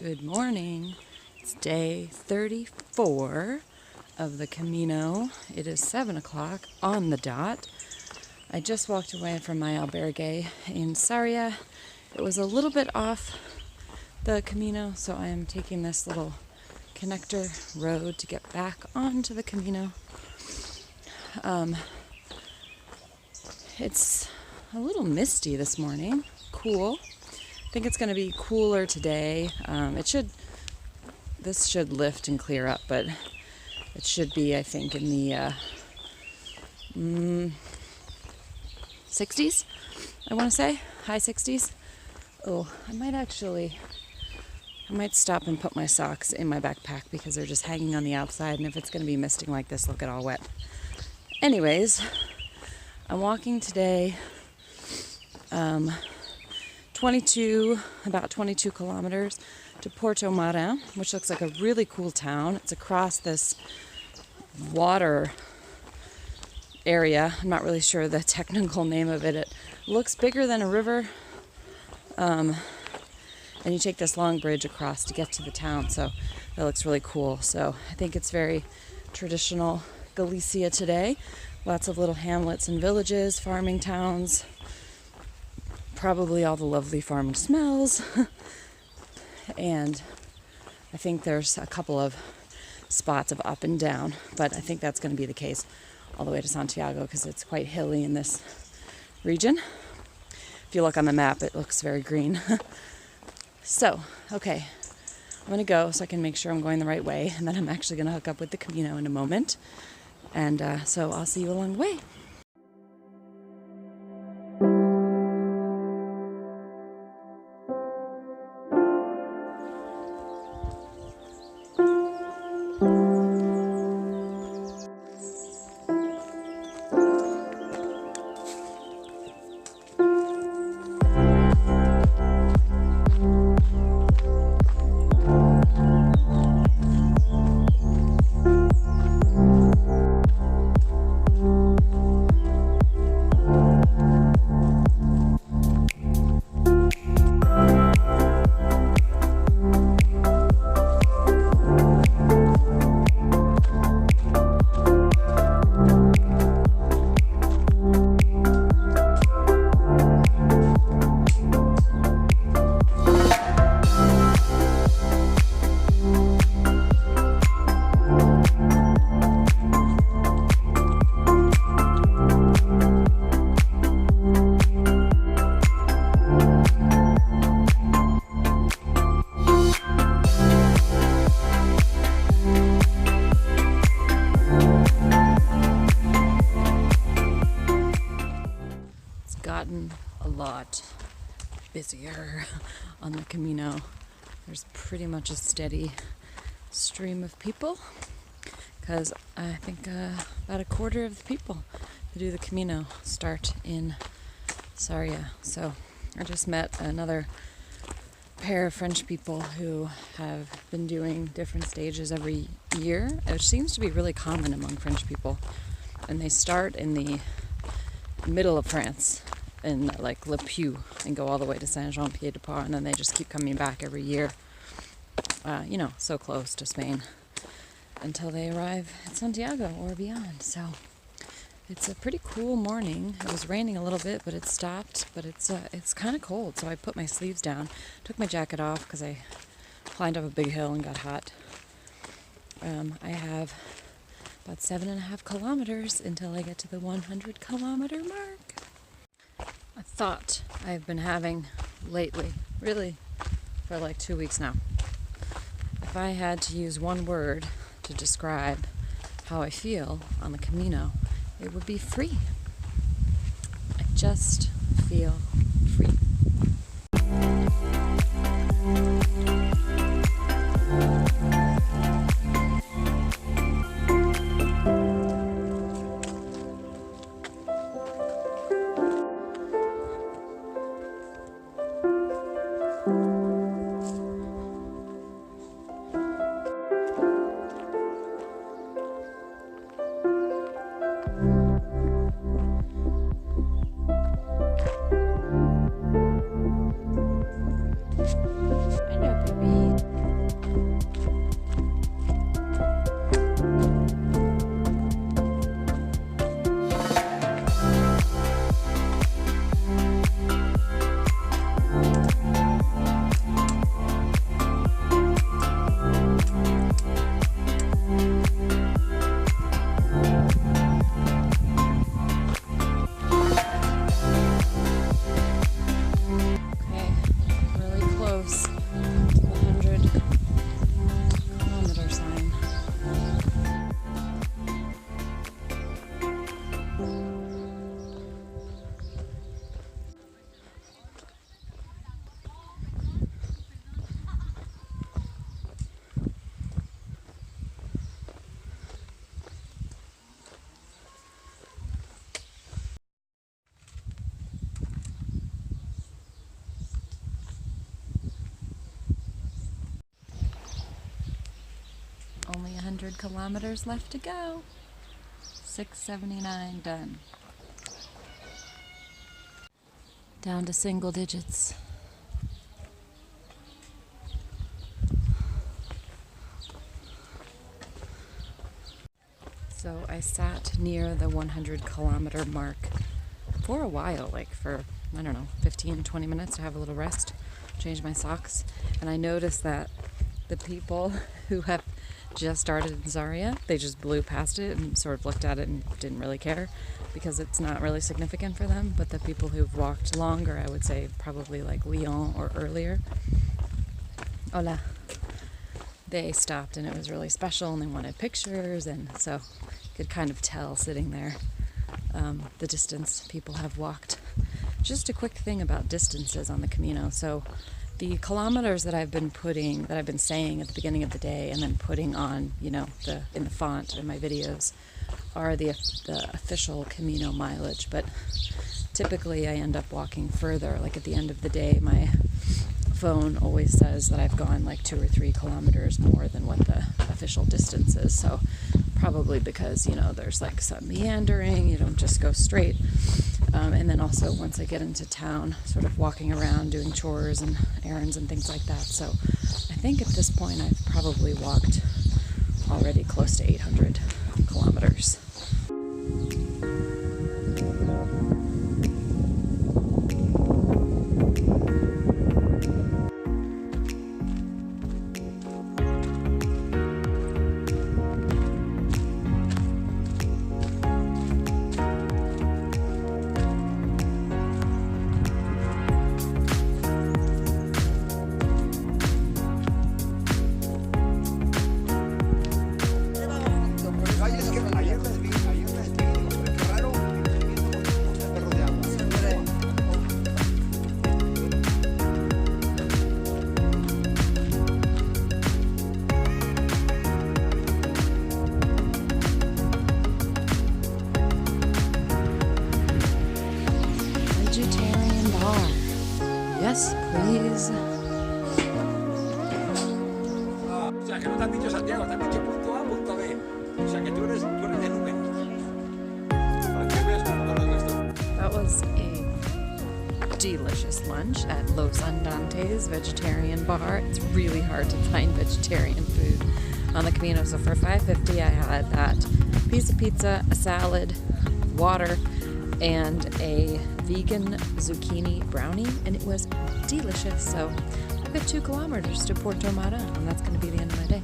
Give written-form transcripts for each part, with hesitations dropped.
Good morning. It's day 34 of the Camino. It is 7 o'clock on the dot. I just walked away from my albergue in Sarria. It was a little bit off the Camino, so I am taking this little connector road to get back onto the Camino. It's a little misty this morning. Cool. I think it's going to be cooler today. This should lift and clear up, but it should be, I think, in the 60s, I want to say. High 60s. Oh, I might stop and put my socks in my backpack because they're just hanging on the outside, and if it's going to be misting like this, they'll get all wet. Anyways, I'm walking today about 22 kilometers to Portomarin, which looks like a really cool town. It's across this water area. I'm not really sure the technical name of it. It looks bigger than a river. And you take this long bridge across to get to the town, so that looks really cool. So I think it's very traditional Galicia today. Lots of little hamlets and villages, farming towns, probably all the lovely farming smells. And I think there's a couple of spots of up and down, but I think that's going to be the case all the way to Santiago because it's quite hilly in this region. If you look on the map, it looks very green. So, okay, I'm going to go so I can make sure I'm going the right way, and then I'm actually going to hook up with the Camino in a moment. And so I'll see you along the way. Gotten a lot busier on the Camino. There's pretty much a steady stream of people because I think about a quarter of the people who do the Camino start in Sarria. So I just met another pair of French people who have been doing different stages every year, which seems to be really common among French people. And they start in the middle of France in like Le Puy and go all the way to Saint-Jean-Pied-de-Port, and then they just keep coming back every year, so close to Spain until they arrive at Santiago or beyond. So it's a pretty cool morning. It was raining a little bit, but it stopped, but it's kind of cold, so I put my sleeves down, took my jacket off because I climbed up a big hill and got hot. I have about 7.5 kilometers until I get to the 100-kilometer mark. A thought I've been having lately, really for like 2 weeks now. If I had to use one word to describe how I feel on the Camino, it would be free. I just feel free. Only 100 kilometers left to go. 679 done. Down to single digits. So I sat near the 100 kilometer mark for a while, like for, I don't know, 15, 20 minutes to have a little rest, change my socks. And I noticed that the people who have just started in Sarria, they just blew past it and sort of looked at it and didn't really care because it's not really significant for them. But the people who've walked longer, I would say probably like Lyon or earlier, hola, they stopped and it was really special and they wanted pictures, and so you could kind of tell sitting there the distance people have walked. Just a quick thing about distances on the Camino. So the kilometers that I've been saying at the beginning of the day and then putting on, in the font in my videos are the official Camino mileage, but typically I end up walking further. Like at the end of the day, my phone always says that I've gone like 2 or 3 kilometers more than what the official distance is. So probably because, there's like some meandering, you don't just go straight. And then also once I get into town, sort of walking around, doing chores and errands and things like that. So I think at this point I've probably walked already close to 800 kilometers. Yes, please. O sea, que no te han dicho Santiago, te han dicho punto A, punto B. O sea, que tú eres de números. Para que veas cómo hablan esto. That was a delicious lunch at Los Andantes vegetarian bar. It's really hard to find vegetarian food on the Camino. So for $5.50 I had that piece of pizza, a salad, water, and a vegan zucchini brownie, and it was delicious. So I've got 2 kilometers to Portomarin, and that's going to be the end of my day.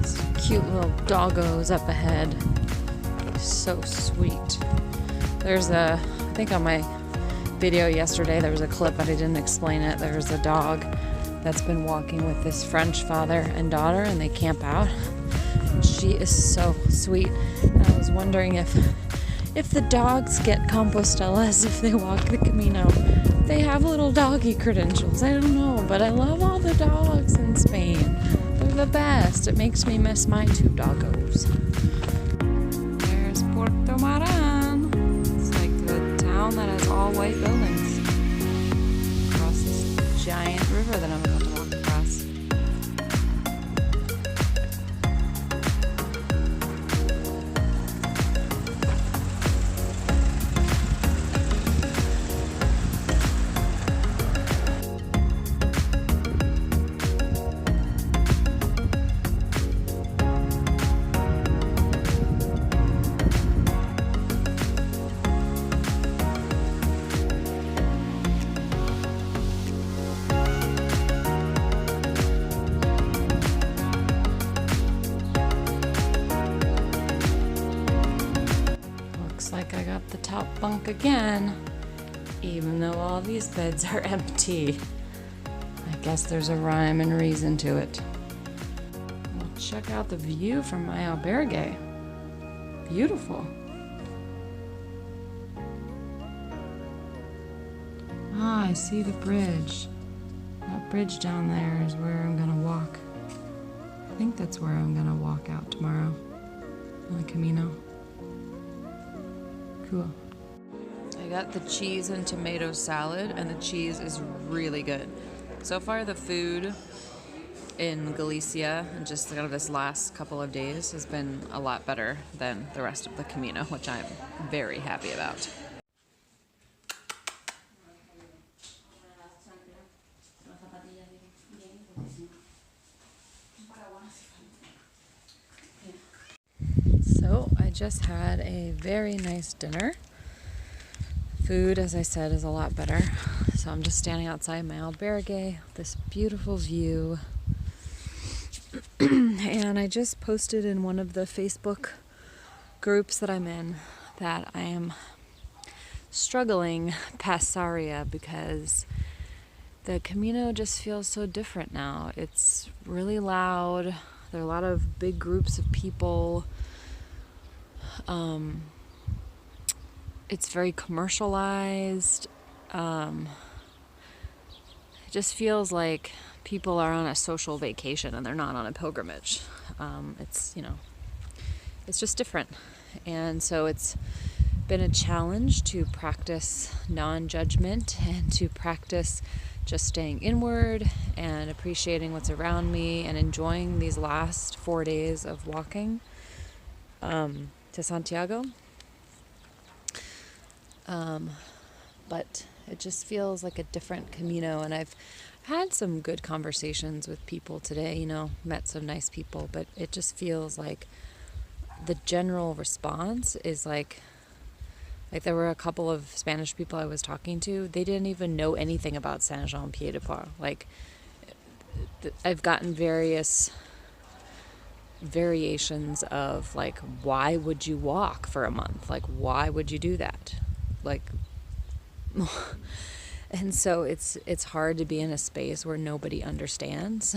These cute little doggos up ahead. So sweet. There's I think on my video yesterday there was a clip, but I didn't explain it. There's a dog that's been walking with this French father and daughter, and they camp out. She is so sweet. And I was wondering if the dogs get Compostelas, if they walk the Camino. They have little doggy credentials. I don't know, but I love all the dogs in Spain. They're the best. It makes me miss my 2 doggos. There's Portomarin. It's like the town that has all white buildings. Across this giant river that I'm about to walk across. Like I got the top bunk again, even though all these beds are empty. I guess there's a rhyme and reason to it. Well, check out the view from my albergue. Beautiful. Ah, I see the bridge. That bridge down there is where I'm gonna walk. I think that's where I'm gonna walk out tomorrow on the Camino. Cool. I got the cheese and tomato salad, and the cheese is really good. So far, the food in Galicia and just kind of this last couple of days has been a lot better than the rest of the Camino, which I'm very happy about. So I just had a very nice dinner. Food, as I said, is a lot better. So I'm just standing outside my albergue, this beautiful view. And I just posted in one of the Facebook groups that I'm in that I am struggling past Sarria because the Camino just feels so different now. It's really loud. There are a lot of big groups of people. It's very commercialized. It just feels like people are on a social vacation and they're not on a pilgrimage. It's just different. And so it's been a challenge to practice non-judgment and to practice just staying inward and appreciating what's around me and enjoying these last 4 days of walking to Santiago. But it just feels like a different Camino, and I've had some good conversations with people today, met some nice people, but it just feels like the general response is like there were a couple of Spanish people I was talking to, they didn't even know anything about Saint-Jean-Pied-de-Port. Like, I've gotten various variations of like, why would you walk for a month? Like, why would you do that? Like, and so it's hard to be in a space where nobody understands.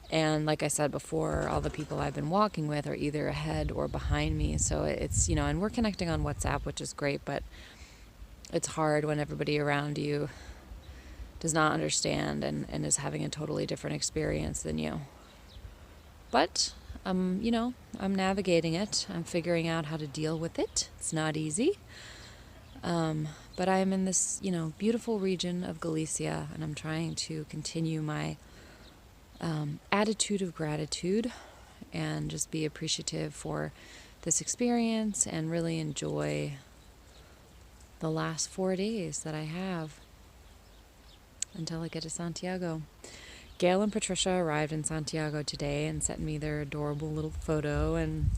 And like I said before, all the people I've been walking with are either ahead or behind me. So it's, and we're connecting on WhatsApp, which is great, but it's hard when everybody around you does not understand and is having a totally different experience than you. But, I'm navigating it. I'm figuring out how to deal with it. It's not easy. But I'm in this, beautiful region of Galicia, and I'm trying to continue my attitude of gratitude and just be appreciative for this experience and really enjoy the last 4 days that I have until I get to Santiago. Gail and Patricia arrived in Santiago today and sent me their adorable little photo, and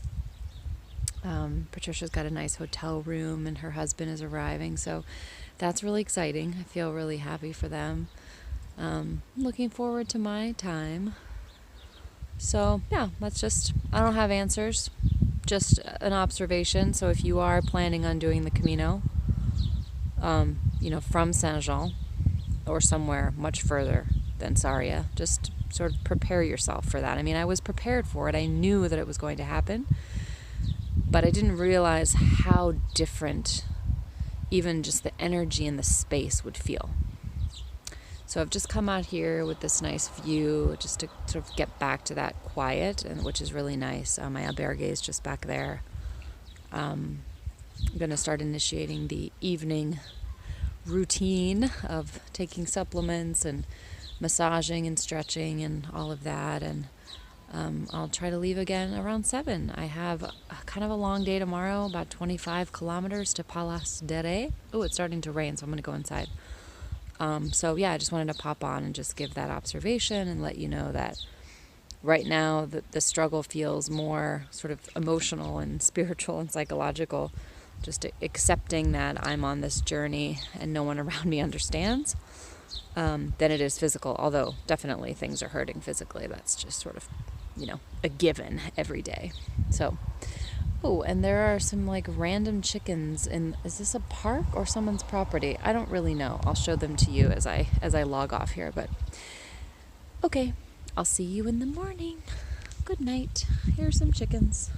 Patricia's got a nice hotel room and her husband is arriving, so that's really exciting. I feel really happy for them. Looking forward to my time. So yeah, I don't have answers, just an observation. So if you are planning on doing the Camino, from Saint-Jean or somewhere much further than Sarria, just sort of prepare yourself for that. I mean, I was prepared for it. I knew that it was going to happen, but I didn't realize how different even just the energy in the space would feel. So I've just come out here with this nice view just to sort of get back to that quiet, and which is really nice. My albergue is just back there. I'm going to start initiating the evening routine of taking supplements and massaging and stretching and all of that, and I'll try to leave again around 7. I have kind of a long day tomorrow, about 25 kilometers to Palas de Rey. Oh, it's starting to rain, so I'm going to go inside. So yeah, I just wanted to pop on and just give that observation and let you know that right now the struggle feels more sort of emotional and spiritual and psychological, just accepting that I'm on this journey and no one around me understands, than it is physical, although definitely things are hurting physically. That's just sort of, a given every day. So, oh, and there are some like random chickens is this a park or someone's property? I don't really know. I'll show them to you as I log off here, but okay, I'll see you in the morning. Good night. Here's some chickens.